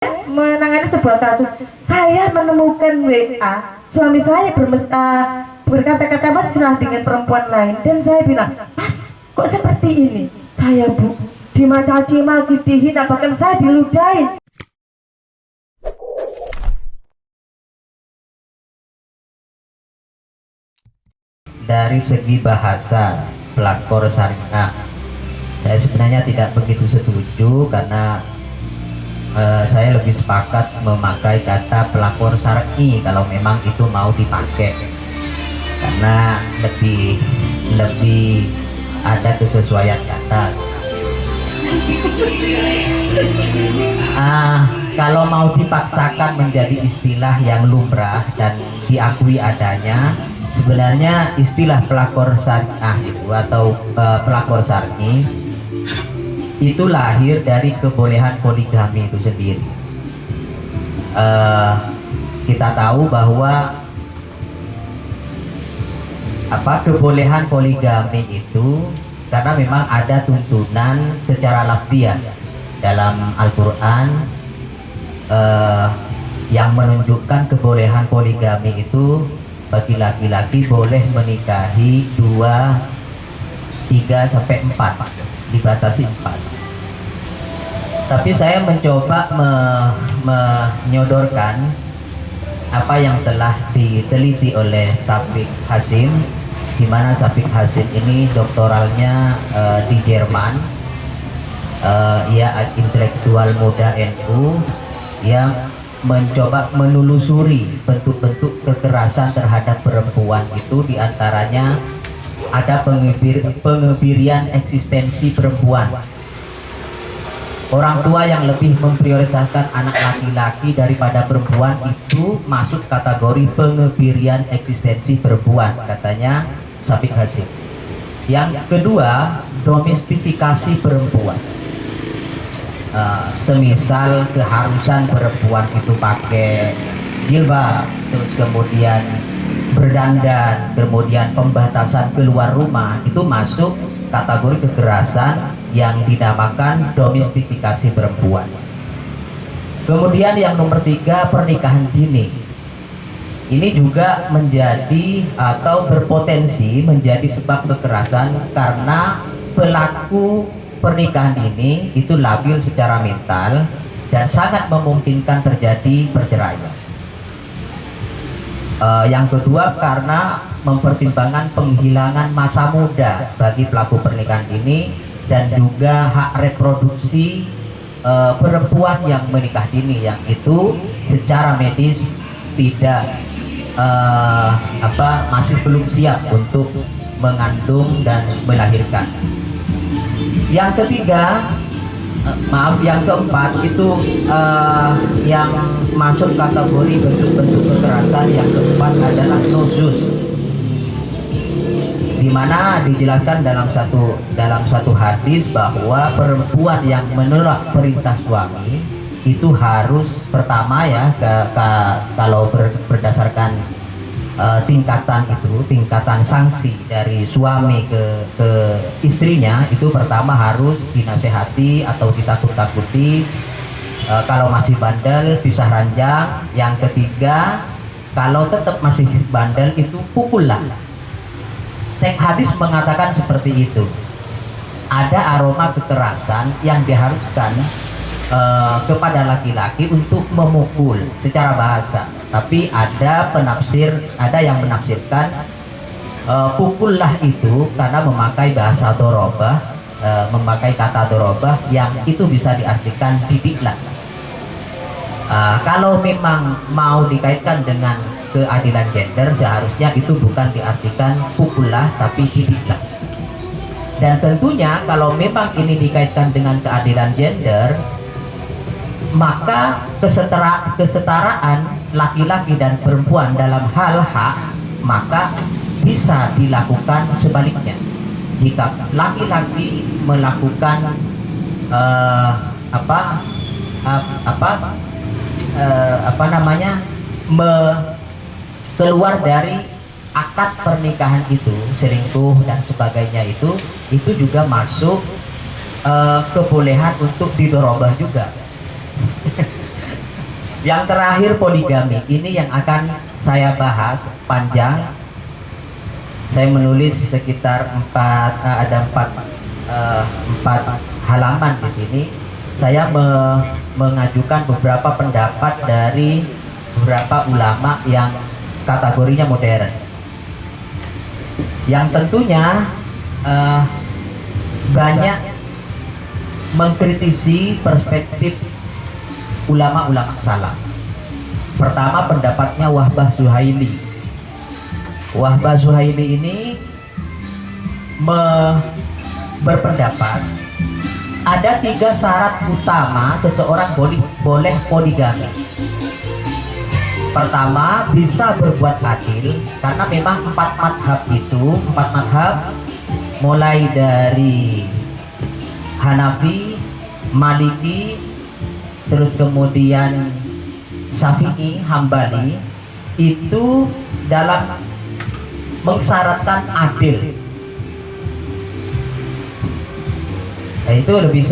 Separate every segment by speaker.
Speaker 1: menangani sebuah kasus. Saya menemukan WA suami saya berkata-kata mesra dengan perempuan lain, dan saya bilang, Mas, kok seperti ini? Saya, Bu, dimacaci maki, dihina, bahkan saya diludahi.
Speaker 2: Dari segi bahasa pelakor syariah, saya sebenarnya tidak begitu setuju karena saya lebih sepakat memakai kata pelakor syar'i kalau memang itu mau dipakai, karena lebih ada kesesuaian kata. Kalau mau dipaksakan menjadi istilah yang lumrah dan diakui adanya, sebenarnya istilah pelakor syariah itu atau pelakor syar'i itu lahir dari kebolehan poligami itu sendiri. Kita tahu bahwa kebolehan poligami itu karena memang ada tuntunan secara lafziah dalam Al-Quran yang menunjukkan kebolehan poligami itu bagi laki-laki boleh menikahi 2, 3 sampai 4, dibatasi 4. Tapi saya mencoba menyodorkan apa yang telah diteliti oleh Syafiq Hasyim, di mana Syafiq Hasyim ini doktoralnya di Jerman. Ia intelektual muda NU yang mencoba menelusuri bentuk-bentuk kekerasan terhadap perempuan itu, diantaranya ada pengebirian eksistensi perempuan. Orang tua yang lebih memprioritaskan anak laki-laki daripada perempuan itu masuk kategori pengebirian eksistensi perempuan, katanya Syafiq Hasyim. Yang kedua, domestifikasi perempuan. Semisal keharusan perempuan itu pakai jilbab, terus kemudian berdandan, kemudian pembatasan keluar rumah, itu masuk kategori kekerasan yang dinamakan domestifikasi perempuan. Kemudian yang nomor 3, pernikahan dini. Ini juga menjadi atau berpotensi menjadi sebab kekerasan karena pelaku pernikahan dini itu labil secara mental dan sangat memungkinkan terjadi perceraian. Yang kedua, karena mempertimbangkan penghilangan masa muda bagi pelaku pernikahan dini dan juga hak reproduksi perempuan yang menikah dini, yang itu secara medis tidak masih belum siap untuk mengandung dan melahirkan. Yang ketiga, yang keempat itu yang masuk kategori bentuk-bentuk kekerasan. Yang keempat adalah nusyuz, di mana dijelaskan dalam satu hadis bahwa perempuan yang menolak perintah suami itu harus pertama ya kalau berdasarkan tingkatan sanksi dari suami ke istrinya, itu pertama harus dinasehati atau ditakut-takuti, kalau masih bandel pisah ranjang. Yang ketiga, kalau tetap masih bandel itu pukullah. Teks hadis mengatakan seperti itu. Ada aroma kekerasan yang diharuskan kepada laki-laki untuk memukul secara bahasa, tapi ada yang menafsirkan pukullah itu karena memakai bahasa dorobah, memakai kata dorobah yang itu bisa diartikan didiklah. Kalau memang mau dikaitkan dengan keadilan gender, seharusnya itu bukan diartikan pukullah tapi didiklah. Dan tentunya kalau memang ini dikaitkan dengan keadilan gender, maka kesetaraan laki-laki dan perempuan dalam hal hak maka bisa dilakukan sebaliknya. Jika laki-laki melakukan keluar dari akad pernikahan itu, selingkuh dan sebagainya, itu juga masuk kebolehan untuk didorobah juga. Yang terakhir poligami, ini yang akan saya bahas panjang. Saya menulis sekitar ada empat halaman di sini. Saya mengajukan beberapa pendapat dari beberapa ulama yang kategorinya modern, yang tentunya banyak mengkritisi perspektif ulama-ulama salaf. Pertama, pendapatnya Wahbah Zuhaili. Wahbah Zuhaili ini berpendapat ada 3 syarat utama seseorang boleh poligami. Pertama, bisa berbuat adil, karena memang 4 madhab mulai dari Hanafi, Maliki, terus kemudian Syafi'i, Hambali, itu dalam mensyaratkan adil. Nah, itu lebih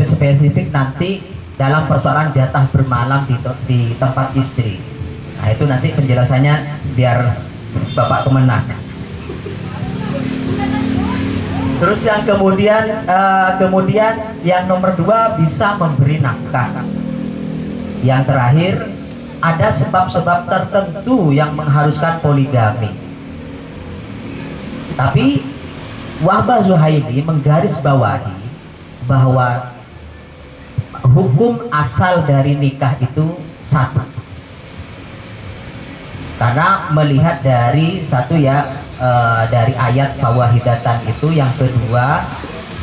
Speaker 2: spesifik nanti dalam persoalan jatah bermalam di tempat istri. Nah, itu nanti penjelasannya biar Bapak Kemenak. Terus yang kemudian yang nomor 2, bisa memberi nafkah. Yang terakhir, ada sebab-sebab tertentu yang mengharuskan poligami. Tapi Wahbah Zuhaili menggarisbawahi bahwa hukum asal dari nikah itu satu. Karena melihat dari dari ayat fawahidatan itu, yang kedua,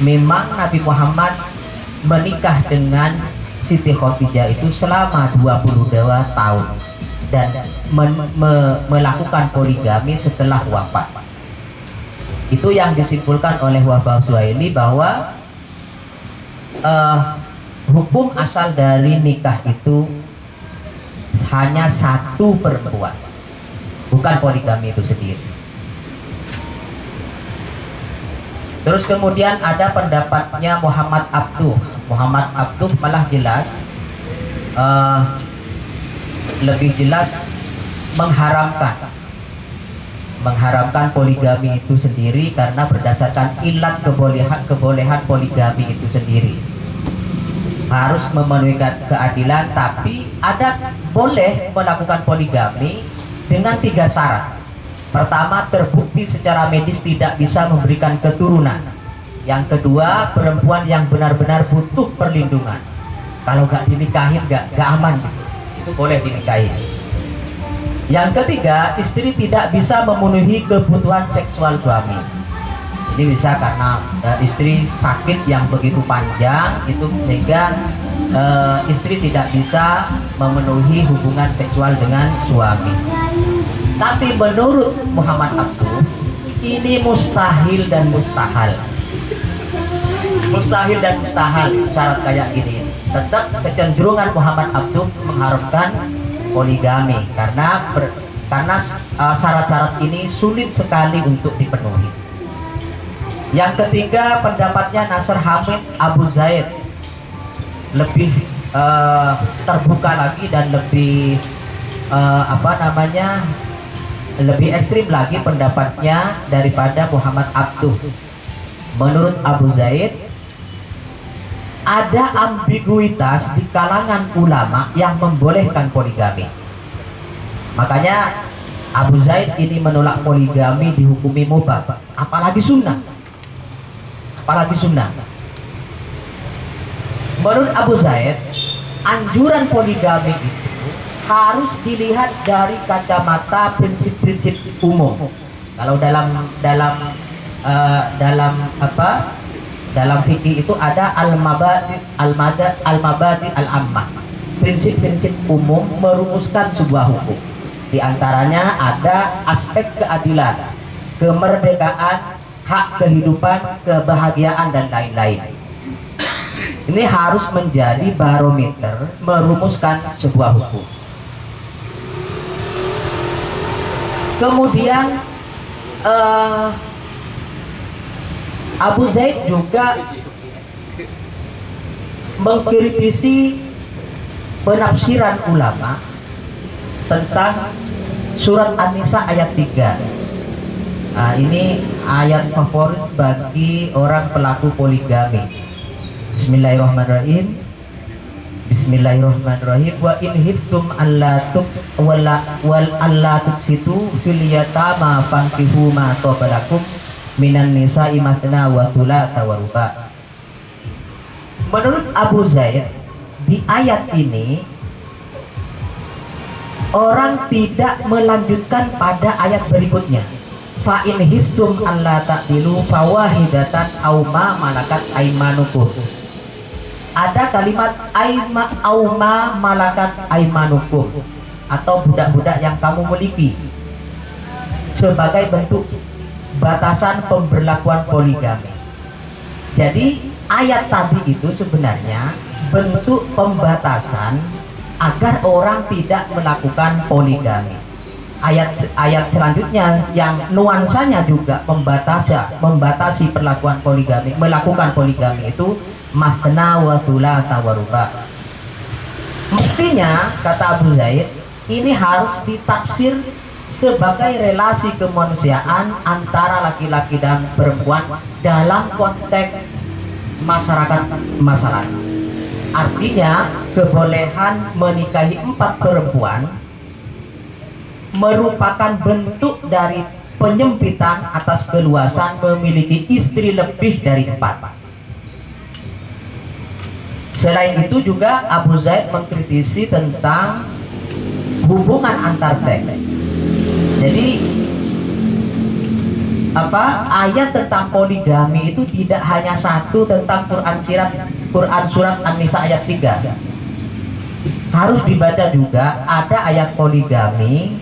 Speaker 2: memang Nabi Muhammad menikah dengan Siti Khadijah itu selama 22 tahun dan melakukan poligami setelah wafat. Itu yang disimpulkan oleh Wahbah Zuhaili bahwa hukum asal dari nikah itu hanya satu perempuan, bukan poligami itu sendiri. Terus kemudian ada pendapatnya Muhammad Abduh. Muhammad Abduh malah jelas, lebih jelas mengharamkan poligami itu sendiri, karena berdasarkan ilat kebolehan poligami itu sendiri. Harus memenuhi keadilan, tapi boleh melakukan poligami dengan 3 syarat. Pertama, terbukti secara medis tidak bisa memberikan keturunan. Yang kedua, perempuan yang benar-benar butuh perlindungan. Kalau nggak dinikahin nggak aman gitu. Itu boleh dinikahin. Yang ketiga, istri tidak bisa memenuhi kebutuhan seksual suami. Ini bisa karena istri sakit yang begitu panjang itu, sehingga istri tidak bisa memenuhi hubungan seksual dengan suami. Tapi menurut Muhammad Abduh, ini mustahil dan mustahil. Mustahil dan mustahil syarat kayak gini. Tetap kecenderungan Muhammad Abduh mengharapkan poligami karena syarat-syarat ini sulit sekali untuk dipenuhi. Yang ketiga, pendapatnya Nasr Hamid Abu Zaid, lebih terbuka lagi dan lebih lebih ekstrim lagi pendapatnya daripada Muhammad Abduh. Menurut Abu Zaid, ada ambiguitas di kalangan ulama yang membolehkan poligami. Makanya Abu Zaid ini menolak poligami dihukumi mubah, apalagi sunnah. Menurut Abu Zaid, anjuran poligami itu harus dilihat dari kacamata prinsip-prinsip umum. Kalau dalam fikih itu ada al-mabadi al-ammah, prinsip-prinsip umum merumuskan sebuah hukum. Di antaranya ada aspek keadilan, kemerdekaan, hak kehidupan, kebahagiaan, dan lain-lain. Ini harus menjadi barometer merumuskan sebuah hukum. Kemudian Abu Zaid juga mengkritisi penafsiran ulama tentang surat An-Nisa ayat 3. Nah, ini ayat favorit bagi orang pelaku poligami. Bismillahirrahmanirrahim. Bismillahirrahmanirrahim. Wa in hiftum wal alla tuksitu fil yatama fankihu ma tabalakum minan nisa'i mathna wa thulatha wa ruba'. Menurut Abu Zaid, di ayat ini orang tidak melanjutkan pada ayat berikutnya. Fa in hiftum alla ta'dilu fawahidatan aw ma malakat aymanukum. Ada kalimat auma malakat aymanukum, atau budak-budak yang kamu miliki, sebagai bentuk batasan pemberlakuan poligami. Jadi ayat tadi itu sebenarnya bentuk pembatasan agar orang tidak melakukan poligami. Ayat selanjutnya yang nuansanya juga membatasi perlakuan poligami, melakukan poligami itu mathna wa thulatha wa ruba'. Mestinya, kata Abu Zaid, ini harus ditafsir sebagai relasi kemanusiaan antara laki-laki dan perempuan dalam konteks masyarakat. Artinya, kebolehan menikahi 4 perempuan merupakan bentuk dari penyempitan atas keluasan memiliki istri lebih dari 4. Selain itu juga Abu Zaid mengkritisi tentang hubungan antar teks. Jadi ayat tentang poligami itu tidak hanya satu tentang Quran surat An-Nisa ayat 3. Harus dibaca juga ada ayat poligami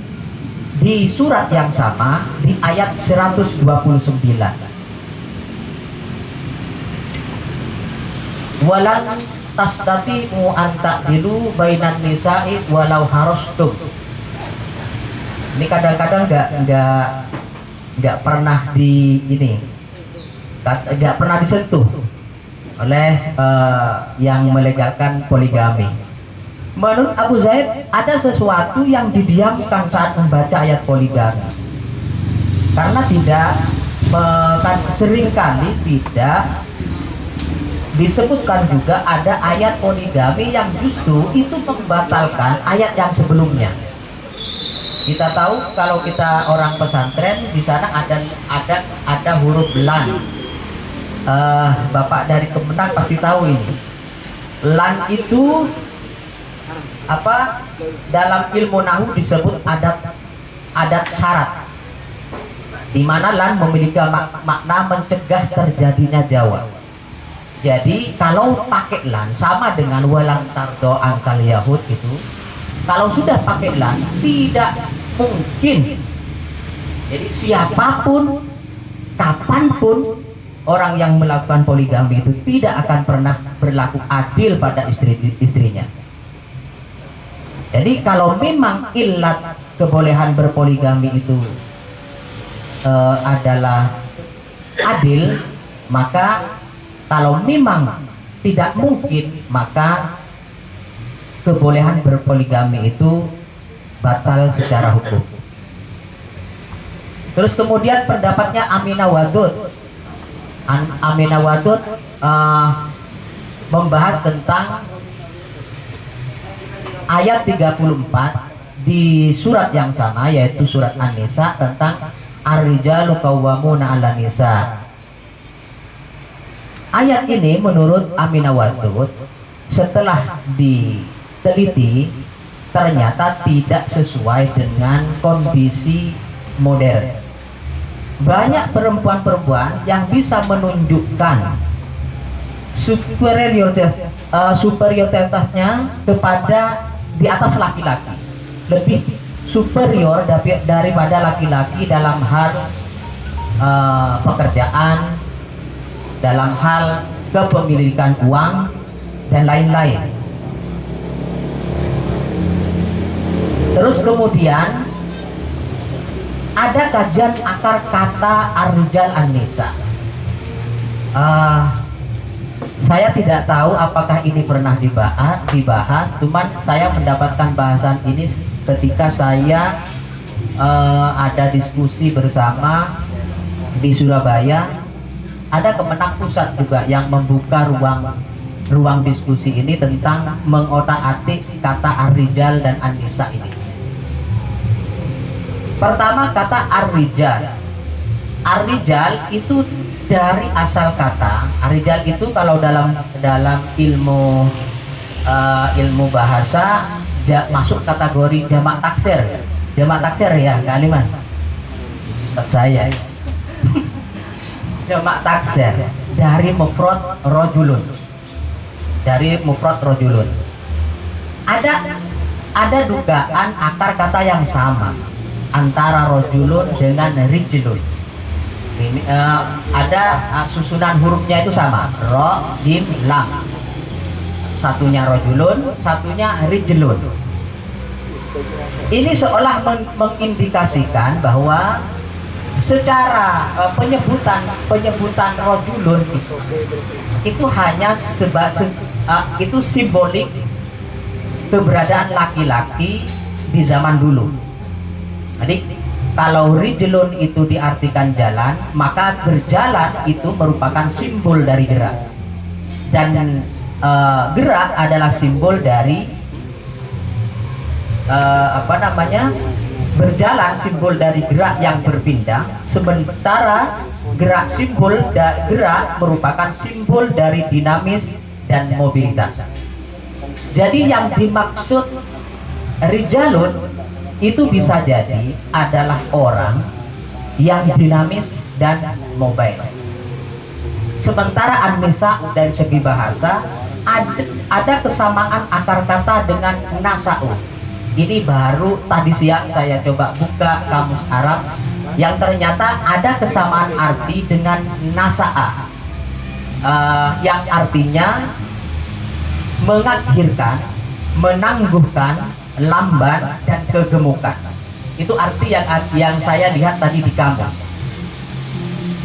Speaker 2: di surat yang sama di ayat 129. Walan tastati'u an ta'dilu bainan nisa'i walau harastum. Ini kadang-kadang nggak pernah nggak pernah disentuh oleh yang melegalkan poligami. Menurut Abu Zaid, ada sesuatu yang didiamkan saat membaca ayat poligami, karena seringkali tidak disebutkan juga ada ayat poligami yang justru itu membatalkan ayat yang sebelumnya. Kita tahu kalau kita orang pesantren, di sana ada huruf lan. Bapak dari Kemenang pasti tahu ini. Lan itu dalam ilmu nahu disebut adat syarat, di mana lan memiliki makna mencegah terjadinya jawab. Jadi kalau pakai lan sama dengan walang tardo angkal Yahud itu, kalau sudah pakai lan tidak mungkin. Jadi siapapun, kapanpun orang yang melakukan poligami itu tidak akan pernah berlaku adil pada istrinya. Jadi kalau memang ilat kebolehan berpoligami itu adalah adil, maka kalau memang tidak mungkin, maka kebolehan berpoligami itu batal secara hukum. Terus kemudian pendapatnya Aminah Wadud. Aminah Wadud membahas tentang ayat 34 di surat yang sama, yaitu surat An-Nisa, tentang ar-rijalu qawwamuna 'alan nisa. Ayat ini menurut Aminah Wadud setelah diteliti ternyata tidak sesuai dengan kondisi modern. Banyak perempuan-perempuan yang bisa menunjukkan superioritasnya kepada di atas laki-laki, lebih superior daripada laki-laki dalam hal pekerjaan, dalam hal kepemilikan uang dan lain-lain. Terus kemudian ada kajian akar kata ar-rijal an-nisa. Saya tidak tahu apakah ini pernah dibahas, cuman saya mendapatkan bahasan ini ketika saya ada diskusi bersama di Surabaya. Ada Kemenang Pusat juga yang membuka ruang diskusi ini tentang mengotak-atik kata ar-rijal dan an-nisa ini. Pertama, kata ar-rijal. Ar-rijal itu dari asal kata ar-rijal itu kalau dalam ilmu bahasa masuk kategori jamak taksir. Jamak taksir ya, kalimat Ustaz saya. Jamak taksir dari mufrad rojulun. Dari mufrad rojulun. Ada dugaan akar kata yang sama antara rojulun dengan rijlun. Ini ada susunan hurufnya itu sama, ro, jim, lam. Satunya rojulun, satunya rijlun. Ini seolah mengindikasikan bahwa secara penyebutan rojulun itu hanya itu simbolik keberadaan laki-laki di zaman dulu. Jadi kalau rijlun itu diartikan jalan, maka berjalan itu merupakan simbol dari gerak, dan gerak adalah simbol dari berjalan, simbol dari gerak yang berpindah, sementara gerak merupakan simbol dari dinamis dan mobilitas. Jadi yang dimaksud rijalun itu bisa jadi adalah orang yang dinamis dan mobile. Sementara an-nisa dari segi bahasa ada kesamaan akar kata dengan nasa'u. Ini baru tadi siang saya coba buka kamus Arab, yang ternyata ada kesamaan arti dengan nasa'a, yang artinya mengakhirkan, menangguhkan, lamban, dan kegemukan. Itu arti yang saya lihat tadi di kamus.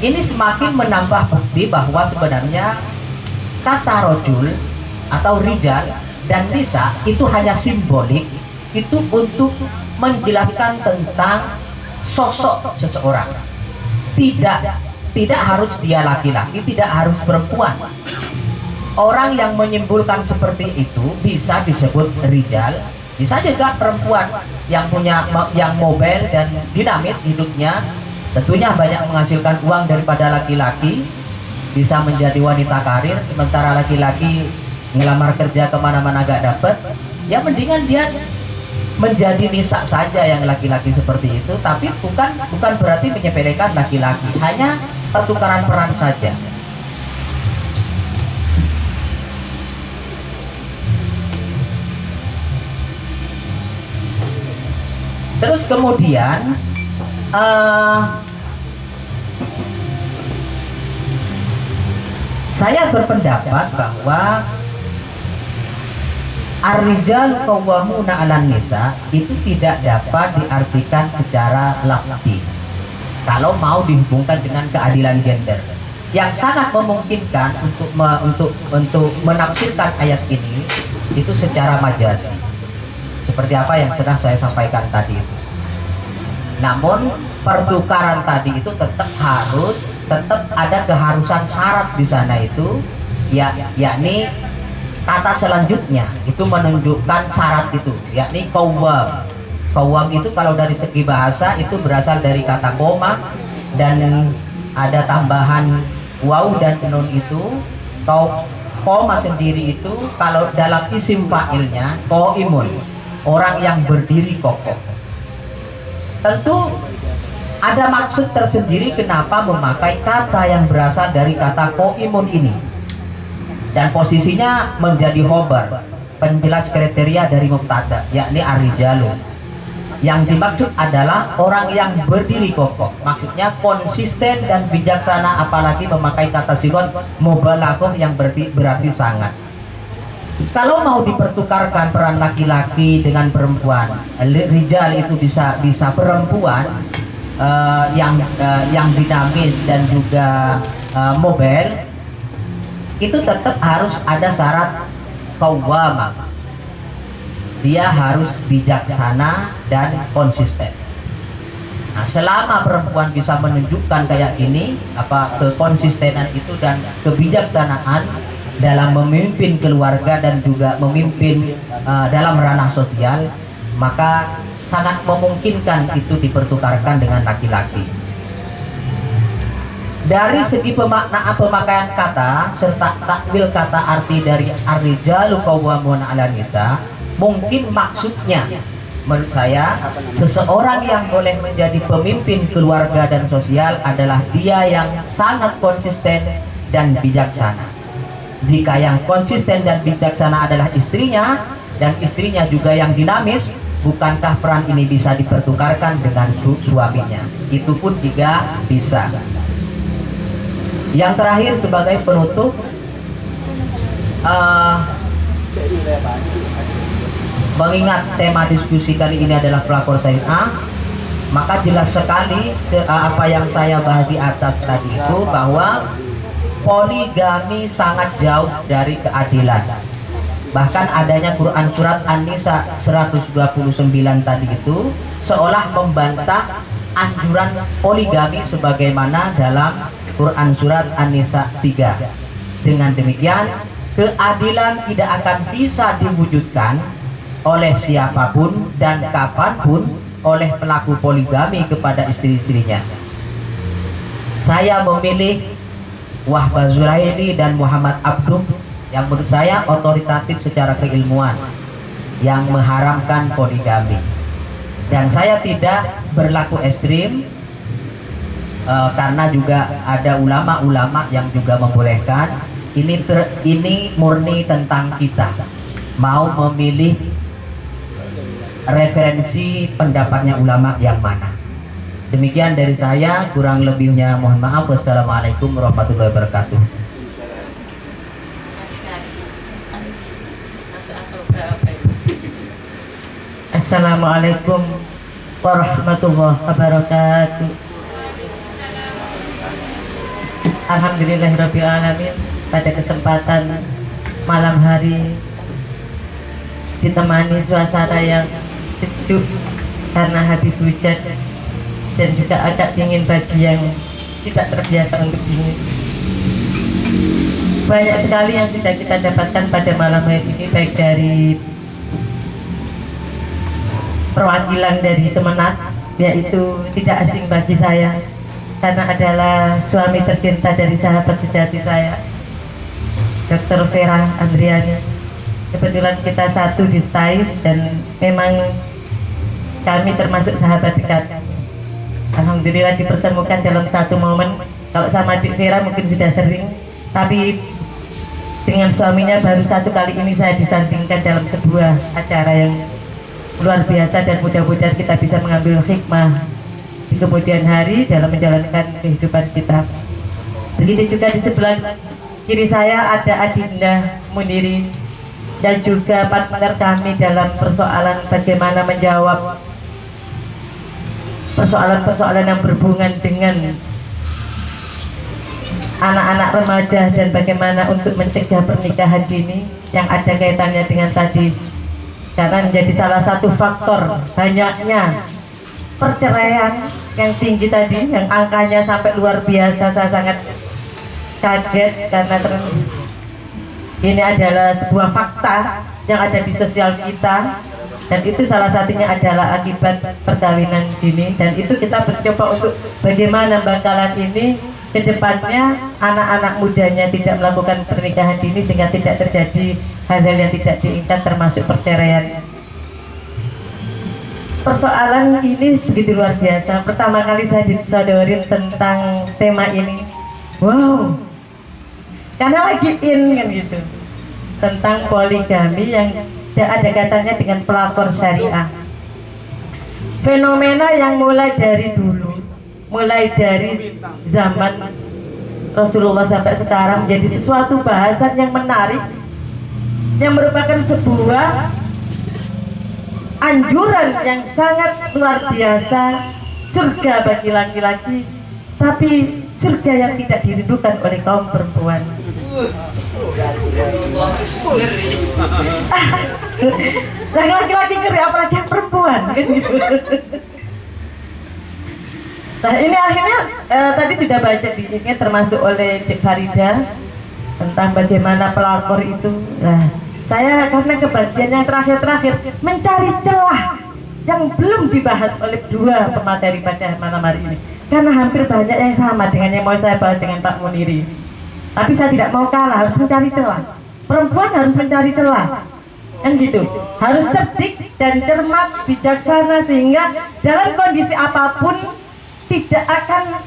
Speaker 2: Ini semakin menambah bukti bahwa sebenarnya kata rojul atau rijal dan nisa itu hanya simbolik, itu untuk menjelaskan tentang sosok seseorang. Tidak harus dia laki-laki, tidak harus perempuan. Orang yang menyimpulkan seperti itu bisa disebut rijal, bisa juga perempuan yang mobile dan dinamis hidupnya, tentunya banyak menghasilkan uang daripada laki-laki, bisa menjadi wanita karir, sementara laki-laki ngelamar kerja kemana-mana gak dapet, ya mendingan dia menjadi nisa saja yang laki-laki seperti itu. Tapi bukan berarti menyepelekan laki-laki, hanya pertukaran peran saja. Terus kemudian saya berpendapat bahwa ar-rijal qawwamuna 'alan nisa itu tidak dapat diartikan secara lafzi kalau mau dihubungkan dengan keadilan gender, yang sangat memungkinkan untuk menafsirkan ayat ini itu secara majazi, seperti apa yang sedang saya sampaikan tadi itu. Namun pertukaran tadi itu tetap ada keharusan syarat di sana itu, yakni kata selanjutnya itu menunjukkan syarat itu, yakni qawwam. Qawwam itu kalau dari segi bahasa itu berasal dari kata koma, dan ada tambahan waw dan nun itu. Koma sendiri itu kalau dalam isim fa'ilnya qaimun, orang yang berdiri kokoh. Tentu ada maksud tersendiri kenapa memakai kata yang berasal dari kata qaimun ini, dan posisinya menjadi khobar, penjelas kriteria dari mubtada, yakni ar-rijalu. Yang dimaksud adalah orang yang berdiri kokoh, maksudnya konsisten dan bijaksana, apalagi memakai kata sigot mubalaghah yang berarti sangat. Kalau mau dipertukarkan peran laki-laki dengan perempuan, rijal itu bisa perempuan yang dinamis dan juga mobile. itu tetap harus ada syarat qawwamah. Dia harus bijaksana dan konsisten. Nah, selama perempuan bisa menunjukkan kayak gini, kekonsistenan itu dan kebijaksanaan dalam memimpin keluarga dan juga memimpin dalam ranah sosial, maka sangat memungkinkan itu dipertukarkan dengan laki-laki. Dari segi pemakaian kata serta takwil kata arti dari ar-rijalu qawwamuna 'alan nisa, mungkin maksudnya menurut saya seseorang yang boleh menjadi pemimpin keluarga dan sosial adalah dia yang sangat konsisten dan bijaksana. Jika yang konsisten dan bijaksana adalah istrinya dan istrinya juga yang dinamis, bukankah peran ini bisa dipertukarkan dengan suaminya? Itu pun juga bisa. Yang terakhir sebagai penutup, mengingat tema diskusi kali ini adalah pelakor syariah, maka jelas sekali apa yang saya bahas di atas tadi itu, bahwa poligami sangat jauh dari keadilan. Bahkan adanya Quran surat An-Nisa 129 tadi itu seolah membantah anjuran poligami sebagaimana dalam Quran surat An-Nisa 3. Dengan demikian, keadilan tidak akan bisa diwujudkan oleh siapapun dan kapanpun oleh pelaku poligami kepada istri-istrinya. Saya memilih Wahbah Zuraini dan Muhammad Abduh yang menurut saya otoritatif secara keilmuan yang mengharamkan poligami. Dan saya tidak berlaku ekstrim, karena juga ada ulama-ulama yang juga membolehkan. Ini murni tentang kita mau memilih referensi pendapatnya ulama yang mana. Demikian dari saya, kurang lebihnya mohon maaf. Wassalamualaikum warahmatullahi wabarakatuh.
Speaker 1: Assalamualaikum warahmatullahi wabarakatuh. Alhamdulillahirabbil alamin. Pada kesempatan malam hari ditemani suasana yang sejuk karena habis hujan dan juga agak dingin bagi yang tidak terbiasa untuk dingin. Banyak sekali yang sudah kita dapatkan pada malam hari ini, baik dari perwakilan dari Kemenat, yaitu tidak asing bagi saya karena adalah suami tercinta dari sahabat sejati saya, Dr. Vera Andriani. Kebetulan kita satu di STAIS dan memang kami termasuk sahabat dekat. Alhamdulillah dipertemukan dalam satu momen. Kalau sama Dik Vera mungkin sudah sering, tapi dengan suaminya baru satu kali ini saya disandingkan dalam sebuah acara yang luar biasa, dan mudah-mudahan kita bisa mengambil hikmah di kemudian hari dalam menjalankan kehidupan kita. Begitu juga di sebelah kiri saya ada Adinda Muniri dan juga partner kami dalam persoalan bagaimana menjawab persoalan-persoalan yang berhubungan dengan anak-anak remaja dan bagaimana untuk mencegah pernikahan dini yang ada kaitannya dengan tadi, karena menjadi salah satu faktor banyaknya perceraian yang tinggi tadi, yang angkanya sampai luar biasa. Saya sangat kaget karena ini adalah sebuah fakta yang ada di sosial kita, dan itu salah satunya adalah akibat perkawinan dini. Dan itu kita mencoba untuk bagaimana bakalan ini ke depannya anak-anak mudanya tidak melakukan pernikahan dini sehingga tidak terjadi hal-hal yang tidak diinginkan termasuk perceraian. Persoalan ini begitu luar biasa. Pertama kali saya disodorin tentang tema ini, wow, karena lagi in kan gitu, tentang poligami yang ada kaitannya dengan pelakor syariah. Fenomena yang mulai dari dulu, mulai dari zaman Rasulullah sampai sekarang menjadi sesuatu bahasan yang menarik, yang merupakan sebuah anjuran yang sangat luar biasa. Surga bagi laki-laki, tapi surga yang tidak dirindukan oleh kaum perempuan. Yang laki-laki ngeri, apalagi yang perempuan kan gitu. Nah ini akhirnya tadi sudah baca di ini termasuk oleh Dek Farida tentang bagaimana pelakor itu. Nah saya karena kebagian yang terakhir mencari celah yang belum dibahas oleh dua pemateri pada malam hari ini, karena hampir banyak yang sama dengan yang mau saya bahas dengan Pak Muniri. Tapi saya tidak mau kalah, harus mencari celah. Perempuan harus mencari celah, kan gitu. Harus cerdik dan cermat, bijaksana, sehingga dalam kondisi apapun tidak akan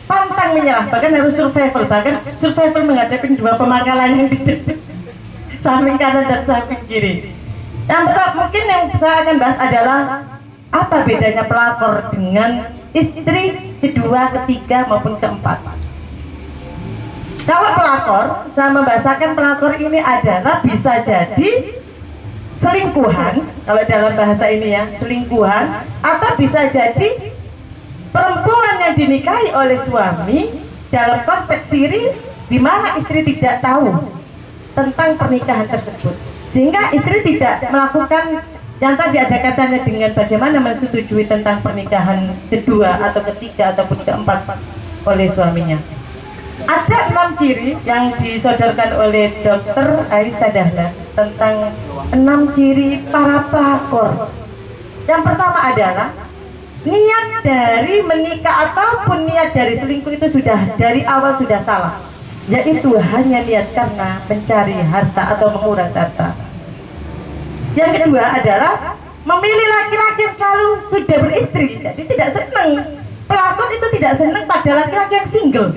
Speaker 1: pantang menyerah. Bahkan harus survival menghadapi dua pemangkalan yang di samping kanan dan samping kiri. Yang pertama mungkin yang saya akan bahas adalah apa bedanya pelakor dengan istri kedua, ketiga maupun keempat. Kalau pelakor, saya membahasakan pelakor ini adalah bisa jadi selingkuhan, kalau dalam bahasa ini ya, selingkuhan, atau bisa jadi perempuan yang dinikahi oleh suami dalam konteks siri di mana istri tidak tahu tentang pernikahan tersebut, sehingga istri tidak melakukan yang tadi ada katanya dengan bagaimana menyetujui tentang pernikahan kedua atau ketiga ataupun keempat oleh suaminya. Ada 6 ciri yang disodorkan oleh Dr. Aisyah Dahlan tentang 6 ciri para pelakor. Yang pertama adalah niat dari menikah ataupun niat dari selingkuh itu sudah dari awal sudah salah, yaitu hanya niat karena mencari harta atau menguras harta. Yang kedua adalah memilih laki-laki yang selalu sudah beristri, jadi tidak senang. Pelakor itu tidak senang pada laki-laki yang single.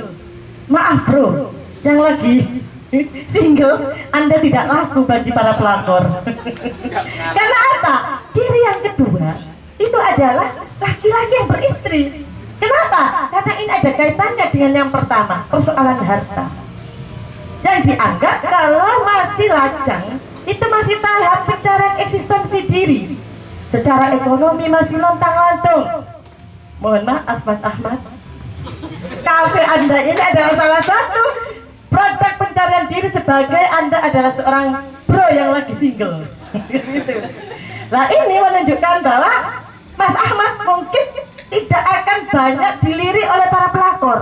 Speaker 1: Maaf bro, yang lagi single, Anda tidak laku bagi para pelakor. Karena apa? Ciri yang kedua itu adalah laki-laki yang beristri. Kenapa? Karena ini ada kaitannya dengan yang pertama, persoalan harta. Yang dianggap kalau masih lajang, itu masih tahap pencarian eksistensi diri. Secara ekonomi masih lontang-lantung. Mohon maaf Mas Ahmad, kafe Anda ini adalah salah satu produk pencarian diri sebagai Anda adalah seorang bro yang lagi single. Nah ini menunjukkan bahwa Mas Ahmad mungkin tidak akan banyak dilirik oleh para pelakor.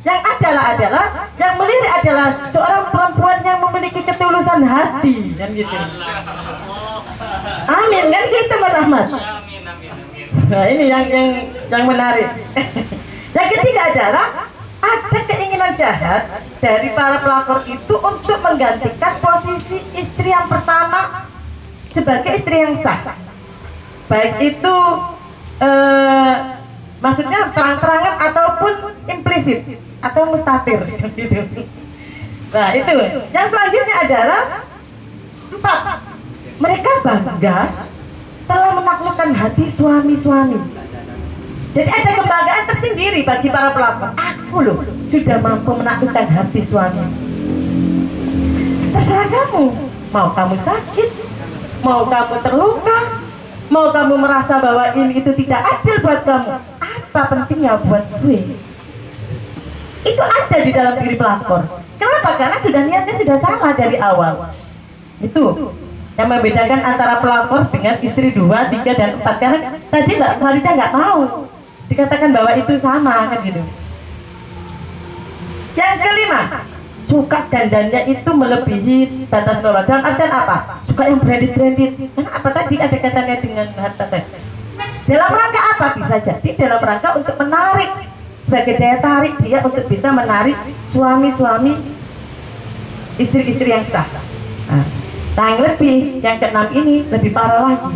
Speaker 1: Yang adalah yang melirik adalah seorang perempuan yang memiliki ketulusan hati, kan gitu. Amin, kan gitu Mas Ahmad. Nah ini yang menarik. Yang ketiga adalah ada keinginan jahat dari para pelakor itu untuk menggantikan posisi istri yang pertama sebagai istri yang sah. Baik itu maksudnya terang-terangan ataupun implisit atau mustatir gitu. Nah itu. Yang selanjutnya adalah 4. Mereka bangga telah menaklukkan hati suami-suami. Jadi ada kebanggaan tersendiri bagi para pelakor. Aku loh sudah mampu menaklukkan hati suami. Terserah kamu, mau kamu sakit, mau kamu terluka, mau kamu merasa bahwa ini itu tidak adil buat kamu, apa pentingnya buat gue? Itu ada di dalam diri pelakor. Kenapa? Karena sudah niatnya sudah salah dari awal. Itu yang membedakan antara pelakor dengan istri 2, 3, dan 4. Karena tadi Mbak Farida nggak mau dikatakan bahwa itu sama kan gitu. Yang kelima, suka dandannya itu melebihi batas normal. Dalam artian apa? Suka yang branded. Kenapa tadi ada katanya dengan harta tadi? Dalam rangka apa? Bisa jadi dalam rangka untuk menarik, sebagai daya tarik dia untuk bisa menarik suami-suami istri-istri yang sah. Nah, yang lebih, yang keenam ini lebih parah lagi.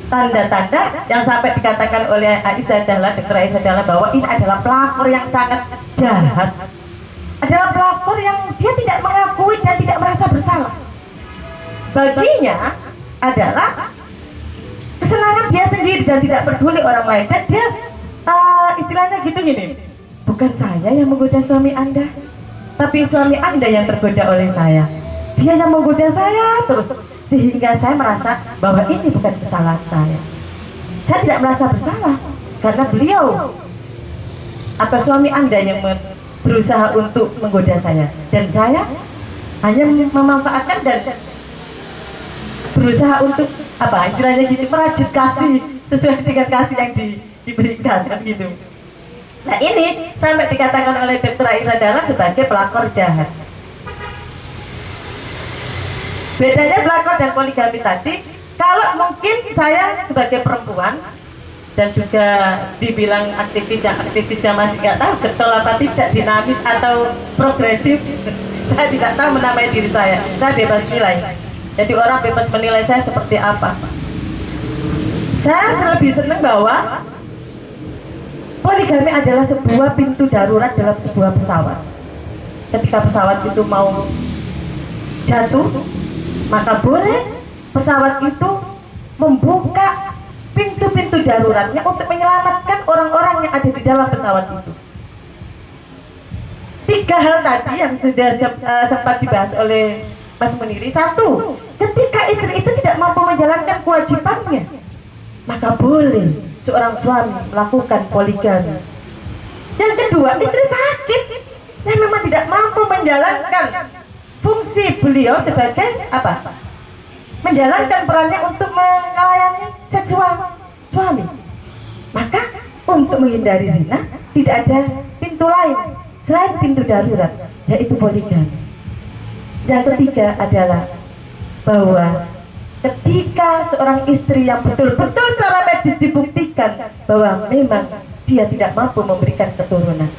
Speaker 1: Tanda-tanda yang sampai dikatakan oleh Aisyah Dahlan, Dr. Aisyah Dahlan, bahwa ini adalah pelakor yang sangat jahat. Adalah pelakor yang dia tidak mengakui dan tidak merasa bersalah. Baginya adalah kesenangan dia sendiri dan tidak peduli orang lain. Dan dia istilahnya gitu gini, bukan saya yang menggoda suami Anda, tapi suami Anda yang tergoda oleh saya. Dia yang menggoda saya terus, sehingga saya merasa bahwa ini bukan kesalahan saya. Saya tidak merasa bersalah karena beliau atau suami Anda yang berusaha untuk menggoda saya, dan saya hanya memanfaatkan dan berusaha untuk apa istilahnya gitu, merajut kasih sesuai dengan kasih yang diberikan kan gitu. Nah ini sampai dikatakan oleh Dr. Aisyah Dahlan sebagai pelakor jahat. Bedanya pelakor dan poligami tadi, kalau mungkin saya sebagai perempuan dan juga dibilang aktivisnya masih nggak tahu getol apa tidak, dinamis atau progresif, saya tidak tahu menamai diri saya bebas nilai. Jadi orang bebas menilai saya seperti apa. Saya lebih senang bahwa poligami adalah sebuah pintu darurat dalam sebuah pesawat. Ketika pesawat itu mau jatuh, maka boleh pesawat itu membuka pintu-pintu daruratnya untuk menyelamatkan orang-orang yang ada di dalam pesawat itu. 3 hal tadi yang sudah sempat dibahas oleh Mas Muniri. 1, ketika istri itu tidak mampu menjalankan kewajibannya, maka boleh seorang suami melakukan poligami. Yang kedua, istri sakit yang memang tidak mampu menjalankan fungsi beliau sebagai apa? Menjalankan perannya untuk melayani seksual suami. Maka untuk menghindari zina tidak ada pintu lain selain pintu darurat, yaitu poligami. Yang ketiga adalah bahwa ketika seorang istri yang betul-betul secara medis dibuktikan bahwa memang dia tidak mampu memberikan keturunan,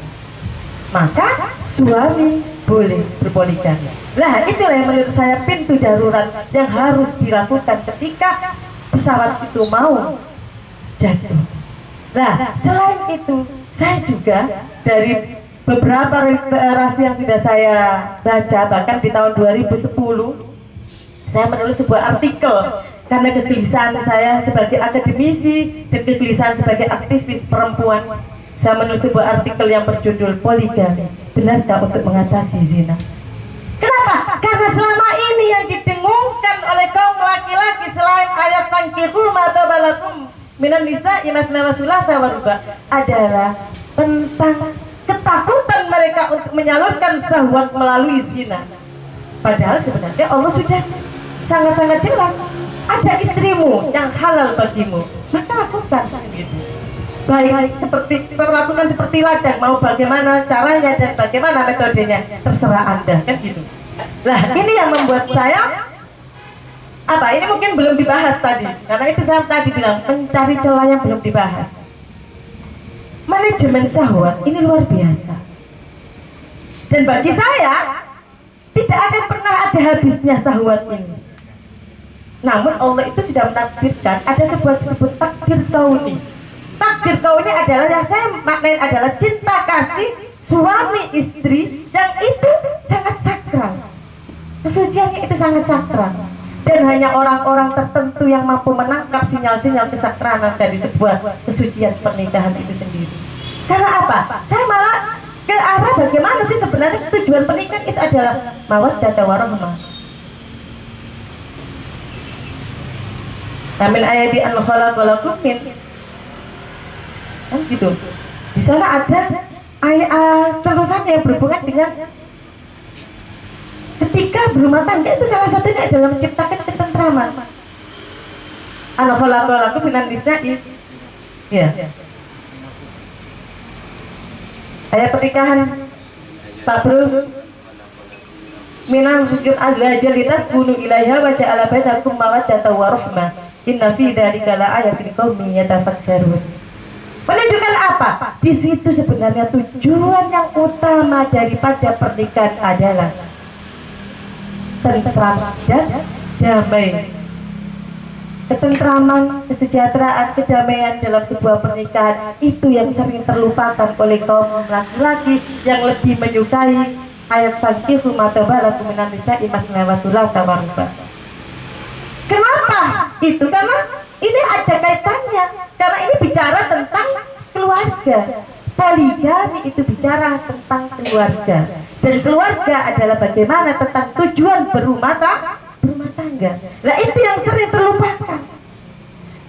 Speaker 1: maka suami boleh berpoligami. Nah, itulah yang menurut saya pintu darurat yang harus dilakukan ketika pesawat itu mau jatuh. Nah, selain itu, saya juga dari beberapa literasi yang sudah saya baca, bahkan di tahun 2010, saya menulis sebuah artikel karena kegelisahan saya sebagai akademisi dan kegelisahan sebagai aktivis perempuan. Saya menulis sebuah artikel yang berjudul Poligami, benarkah untuk mengatasi zina? Kenapa? Karena selama ini yang didengungkan oleh kaum laki-laki selain ayat fankihu ma tabalakum minan nisa'i masna wa thulatha wa ruba' adalah tentang ketakutan mereka untuk menyalurkan syahwat melalui zina. Padahal sebenarnya Allah sudah sangat-sangat jelas, ada istrimu yang halal bagimu, maka lakukan gitu. Baik seperti perlakukan seperti ladang, mau bagaimana caranya dan bagaimana metodenya terserah Anda kan gitu. Nah ini yang membuat saya apa, ini mungkin belum dibahas tadi, karena itu saya tadi bilang mencari celah yang belum dibahas. Manajemen syahwat ini luar biasa, dan bagi saya tidak akan pernah ada habisnya syahwat ini. Namun Allah itu sudah menakdirkan, ada sebuah disebut takdir kauni. Takdir kauni adalah yang saya maknain adalah cinta kasih suami istri yang itu sangat sakral. Kesuciannya itu sangat sakral, dan hanya orang-orang tertentu yang mampu menangkap sinyal-sinyal kesakralan dari sebuah kesucian pernikahan itu sendiri. Karena apa? Saya malah ke arah bagaimana sih sebenarnya tujuan pernikahan itu adalah mawaddah warahmah. Min ayati an khalaqalakum min, kan gitu. Di sana ada ayat terusan yang berhubungan dengan ketika berumah tangga itu salah satunya adalah menciptakan ketentraman. An khalaqalakum minan nisa'i. Ya. Ayat pernikahan Pak Bro, minal husnul azwajal litaskunu ilaiha wa ja'ala bainakum mawaddatan wa rahmah inna fi dzalika laayatin liqaumin yatafakkarun. Menunjukkan apa? Di situ sebenarnya tujuan yang utama daripada pernikahan adalah tentram dan damai. Ketentraman, kesejahteraan, kedamaian dalam sebuah pernikahan itu yang sering terlupakan oleh kaum laki-laki yang lebih menyukai ayat fankihu ma tabalakum minan nisa'i masna wa thulatha wa ruba'. Kenapa? Itu karena ini ada kaitannya, karena ini bicara tentang keluarga. Poligami itu bicara tentang keluarga, dan keluarga adalah bagaimana tentang tujuan berumah tangga. Nah itu yang sering terlupakan,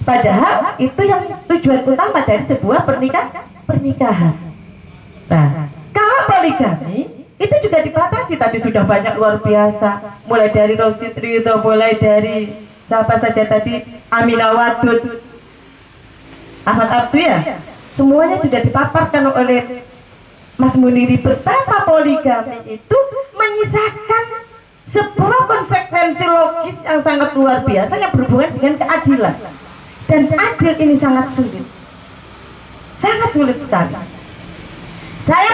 Speaker 1: padahal itu yang tujuan utama dari sebuah pernikahan. Nah kalau poligami itu juga dibatasi, tadi sudah banyak luar biasa, mulai dari Rosid Ridho, mulai dari siapa saja tadi, Aminah Wadud, Ahmad Abdu ya, semuanya sudah dipaparkan oleh Mas Muniri betapa poligami itu menyisakan sebuah konsekuensi logis yang sangat luar biasa yang berhubungan dengan keadilan. Dan adil ini sangat sulit sekali. Saya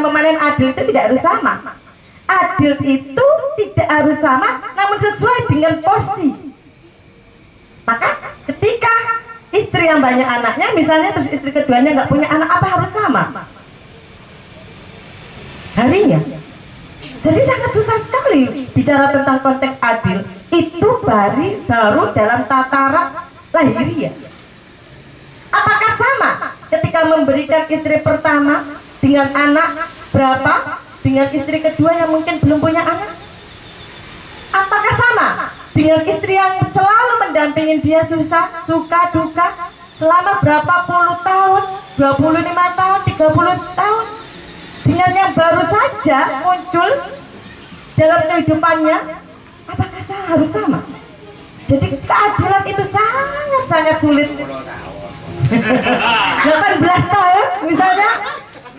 Speaker 1: memaknai adil itu tidak harus sama. Adil itu tidak harus sama, namun sesuai dengan porsi. Maka ketika istri yang banyak anaknya, misalnya terus istri keduanya nggak punya anak, apa harus sama harinya? Jadi sangat susah sekali bicara tentang konteks adil. Itu baru dalam tataran lahiriah. Apakah sama ketika memberikan istri pertama dengan anak berapa dengan istri kedua yang mungkin belum punya anak? Apakah sama dengan istri yang selalu mendampingi dia susah, suka, duka selama berapa puluh tahun, 25 tahun, 30 tahun, dengan yang baru saja muncul dalam kehidupannya? Apakah harus sama? Jadi keadilan itu sangat sulit. 18 tahun misalnya,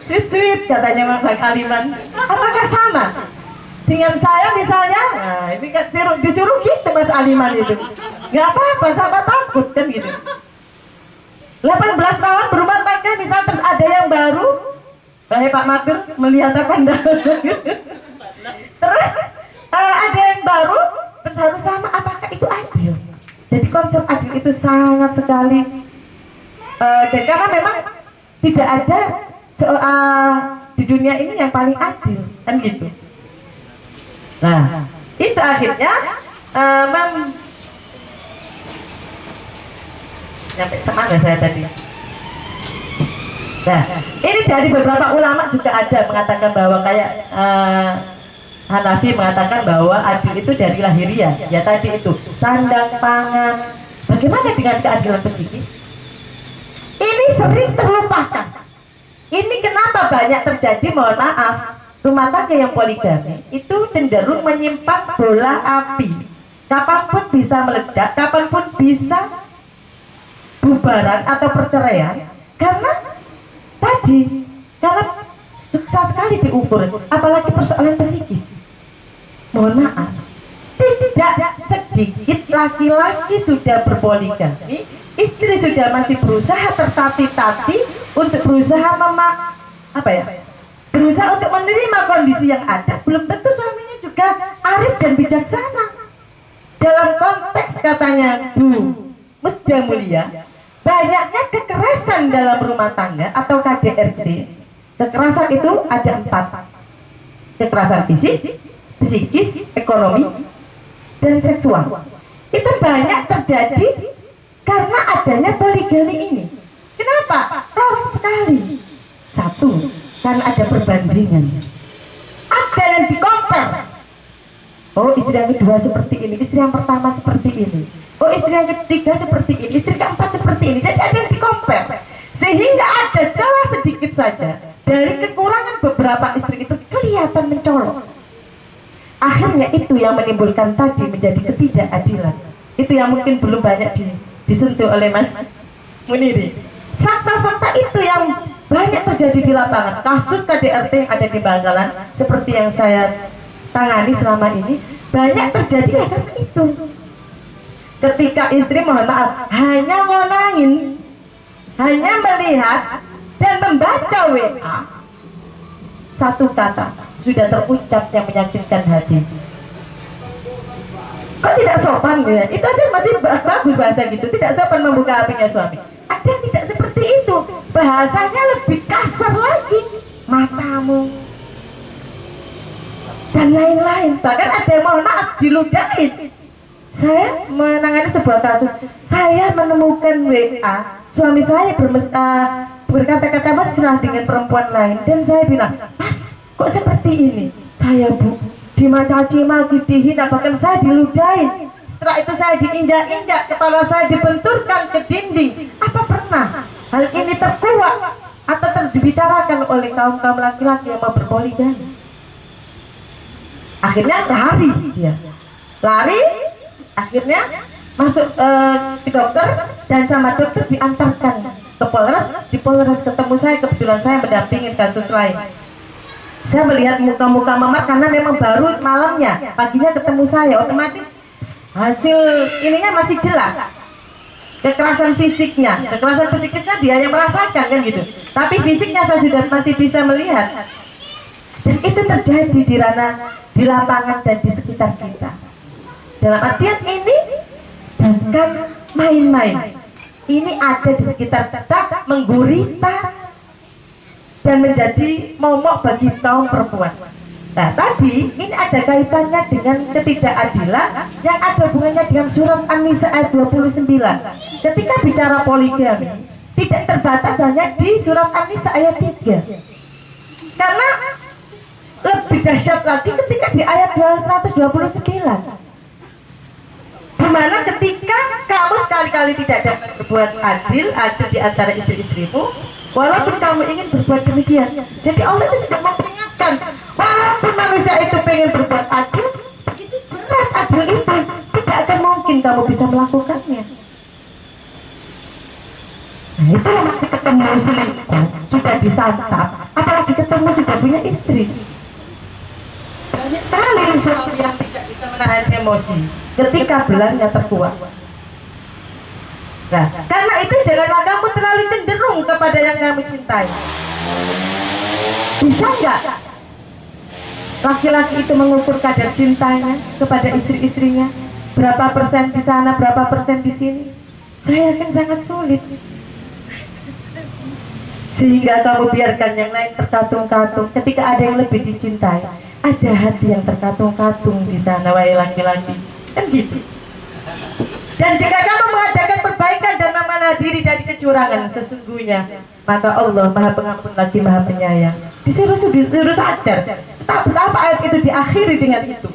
Speaker 1: sweet katanya Bang Aliman. Apakah sama dengan saya misalnya? Nah ini kan disuruh gitu Mas Aliman itu. Nggak apa-apa, sama takut kan gitu. 18 tahun berumah tangga misalnya, terus ada yang baru. Baik Pak Matur melihat apa enggak? Terus ada yang baru, terus harus sama, apakah itu adil? Jadi konsep adil itu sangat sekali, dan karena memang tidak ada di dunia ini yang paling adil, kan gitu. Nah, itu akhirnya sampai semana saya tadi. Nah, ini dari beberapa ulama juga ada mengatakan bahwa kayak Hanafi mengatakan bahwa adil itu dari lahiriah, ya tadi itu sandang pangan. Bagaimana dengan keadilan psikis? Ini sering terlupakan. Ini kenapa banyak terjadi, mohon maaf, rumah tangga yang poligami itu cenderung menyimpan bola api. Kapanpun bisa meledak, kapanpun bisa bubaran atau perceraian, karena susah sekali diukur, apalagi persoalan psikis. Mohon maaf, tidak sedikit laki-laki sudah berpoligami, istri sudah masih berusaha tertati-tati untuk berusaha berusaha untuk menerima kondisi yang ada. Belum tentu suaminya juga arif dan bijaksana. Dalam konteks katanya Bu Musda Mulia, banyaknya kekerasan dalam rumah tangga atau KDRT. Kekerasan itu ada 4: kekerasan fisik, psikis, ekonomi, dan seksual. Itu banyak terjadi karena adanya poligami ini. Kenapa? Rawan sekali. 1, karena ada perbandingan. Ada yang dikompar. Oh, istri yang kedua seperti ini, istri yang pertama seperti ini. Oh, istri yang ketiga seperti ini, istri keempat seperti ini. Jadi ada yang dikompar, sehingga ada celah sedikit saja dari kekurangan beberapa istri itu kelihatan mencolok. Akhirnya itu yang menimbulkan tadi menjadi ketidakadilan. Itu yang mungkin belum banyak disentuh oleh Mas Muniri. Fakta-fakta itu yang banyak terjadi di lapangan. Kasus KDRT yang ada di Bangkalan seperti yang saya tangani selama ini, banyak terjadi ya karena itu. Ketika istri, mohon maaf, hanya ngonangin, hanya melihat dan membaca WA, satu kata sudah terucap yang menyakitkan hati. Kok tidak sopan ya? Itu aja masih bagus bahasa gitu. Tidak sopan membuka HP-nya suami. Ada yang tidak seperti itu. Bahasanya lebih kasar lagi. Matamu dan lain-lain. Bahkan ada yang mohon maaf diludahin. Saya menangani sebuah kasus. Saya menemukan WA suami saya berkata-kata mesra dengan perempuan lain, dan saya bilang, Mas, kok seperti ini? Saya Bu, dimacaci maki, dihina, bahkan saya diludahin. Setelah itu saya diinjak-injak, kepala saya dibenturkan ke dinding. Apa pernah hal ini terkuak atau dibicarakan oleh kaum laki-laki yang mau berpoligami. Akhirnya lari dia, lari, akhirnya masuk ke dokter, dan sama dokter diantarkan ke Polres. Di Polres ketemu saya, kebetulan saya mendampingi kasus lain. Saya melihat muka-muka Mamat karena memang baru malamnya, paginya ketemu saya, otomatis hasil ininya masih jelas. Kekerasan fisiknya dia yang merasakan kan gitu. Tapi fisiknya saya sudah masih bisa melihat. Dan itu terjadi di lapangan dan di sekitar kita. Dalam artian ini bukan main-main. Ini ada di sekitar kita, menggurita dan menjadi momok bagi kaum perempuan. Nah, tadi ini ada kaitannya dengan ketidakadilan yang ada hubungannya dengan surat An-Nisa ayat 29. Ketika bicara poligami, tidak terbatas hanya di surat An-Nisa ayat 3. Karena lebih dahsyat lagi ketika di ayat 129. Di mana ketika kamu sekali-kali tidak dapat berbuat adil di antara istri-istrimu, walaupun kamu ingin berbuat demikian. Jadi Allah itu sudah memperingatkan, walaupun manusia itu pengen berbuat adil, begitu berat adil itu, tidak akan mungkin kamu bisa melakukannya. Nah, itu masih ketemu selingkuh, sudah disantap, apalagi ketemu sudah punya istri. Banyak sekali suami yang tidak bisa menahan emosi ketika belahnya terkuat. Nah, karena itu janganlah kamu terlalu cenderung kepada yang kamu cintai. Bisa nggak laki-laki itu mengukur kadar cintanya kepada istri-istrinya? Berapa persen di sana, berapa persen di sini? Saya yakin sangat sulit. Sehingga kamu biarkan yang lain terkatung-katung. Ketika ada yang lebih dicintai, ada hati yang terkatung-katung di sana, wahai laki-laki. Kan gitu. Dan jika kamu mengadakan perbaikan dan memanah diri dari kecurangan, sesungguhnya maka Allah Maha Pengampun lagi Maha Penyayang. Disuruh sadar. Betapa ayat itu diakhiri dengan itu.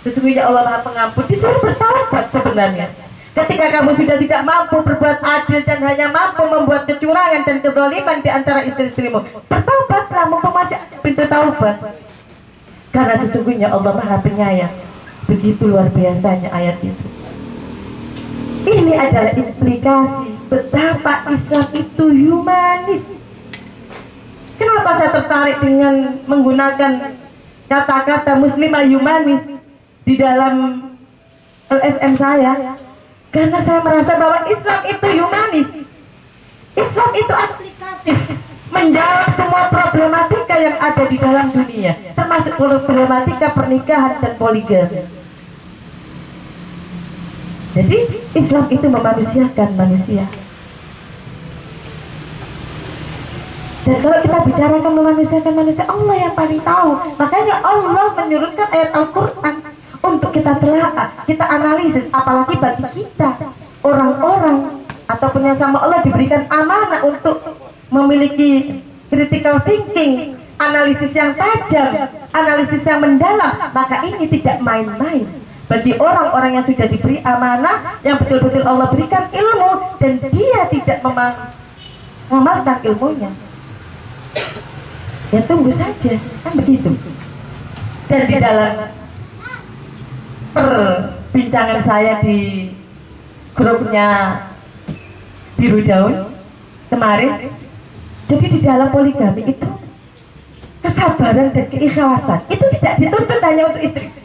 Speaker 1: Sesungguhnya Allah Maha Pengampun, disuruh bertaubat sebenarnya. Ketika kamu sudah tidak mampu berbuat adil dan hanya mampu membuat kecurangan dan kezaliman di antara istri-istrimu, bertaubatlah, mumpung masih ada pintu taubat. Karena sesungguhnya Allah Maha Penyayang. Begitu luar biasanya ayat itu. Ini adalah implikasi betapa Islam itu humanis. Kenapa saya tertarik dengan menggunakan kata-kata muslimah humanis di dalam LSM saya? Karena saya merasa bahwa Islam itu humanis. Islam itu aplikatif, menjawab semua problematika yang ada di dalam dunia, termasuk problematika pernikahan dan poligami. Jadi Islam itu memanusiakan manusia. Dan kalau kita bicarakan memanusiakan manusia, Allah yang paling tahu. Makanya Allah menurunkan ayat Al-Quran untuk kita telaah, kita analisis. Apalagi bagi kita, orang-orang ataupun yang sama Allah diberikan amanah untuk memiliki critical thinking, analisis yang tajam, analisis yang mendalam. Maka ini tidak main-main. Bagi orang-orang yang sudah diberi amanah, yang betul-betul Allah berikan ilmu dan dia tidak mengamalkan ilmunya, ya tunggu saja, kan begitu. Dan di dalam perbincangan saya di grupnya Biru Daun kemarin, jadi di dalam poligami itu kesabaran dan keikhlasan itu tidak dituntut hanya untuk istri.